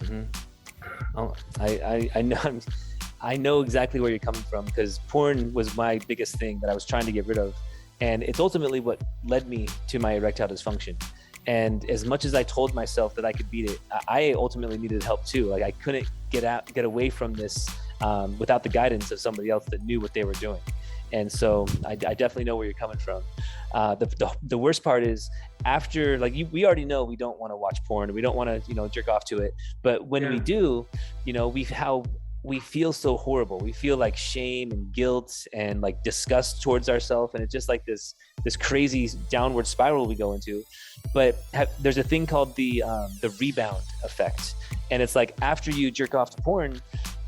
Hmm. Oh, I know. I know exactly where you're coming from, because porn was my biggest thing that I was trying to get rid of. And it's ultimately what led me to my erectile dysfunction. And as much as I told myself that I could beat it, I ultimately needed help too. Like, I couldn't get away from this without the guidance of somebody else that knew what they were doing. And so I definitely know where you're coming from. The worst part is, after, like, we already know we don't want to watch porn, we don't want to, jerk off to it. But when we Yeah, do, we feel so horrible. We feel like shame and guilt and like disgust towards ourselves, and it's just like this crazy downward spiral we go into. But there's a thing called the rebound effect, and it's like, after you jerk off to porn,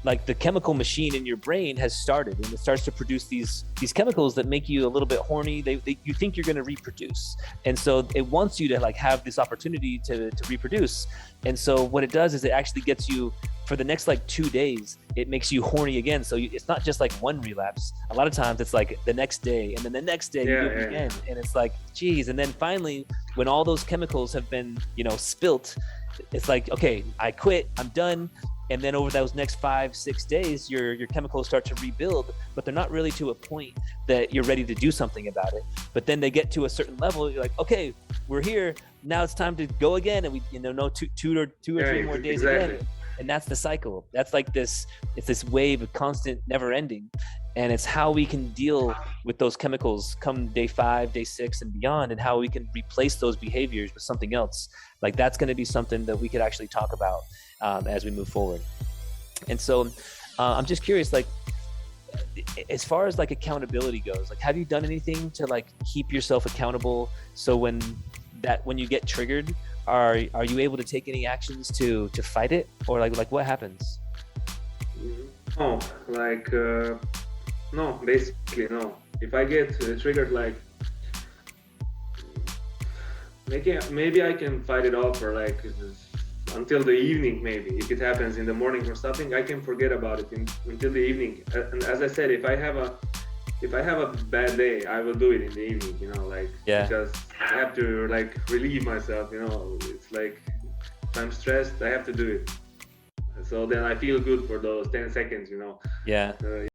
like, the chemical machine in your brain has started, and it starts to produce these chemicals that make you a little bit horny. You think you're going to reproduce, and so it wants you to like have this opportunity to reproduce. And so what it does is it actually gets you, for the next like 2 days, it makes you horny again. So it's not just like one relapse. A lot of times it's like the next day, and then the next day you yeah, do it yeah, again, yeah. and it's like, geez. And then finally, when all those chemicals have been spilt, it's like, okay, I quit, I'm done. And then over those next 5-6 days, your chemicals start to rebuild, but they're not really to a point that you're ready to do something about it. But then they get to a certain level, you're like, okay, we're here, now it's time to go again. And we, no, two or Yeah, three more days again. exactly. And that's the cycle. That's like it's this wave of constant, never ending. And it's how we can deal with those chemicals come day 5, day 6 and beyond, and how we can replace those behaviors with something else. Like, that's going to be something that we could actually talk about as we move forward. And so I'm just curious, like, as far as like accountability goes, like, have you done anything to like keep yourself accountable, so when you get triggered, are you able to take any actions to fight it, or like what happens? No, like no, basically no. If I get triggered, like maybe I can fight it off for like until the evening. Maybe if it happens in the morning or something, I can forget about it until the evening. And as I said, if I have a bad day, I will do it in the evening. Like, Yeah. because I have to like relieve myself. It's like, if I'm stressed, I have to do it. So then I feel good for those 10 seconds. Yeah.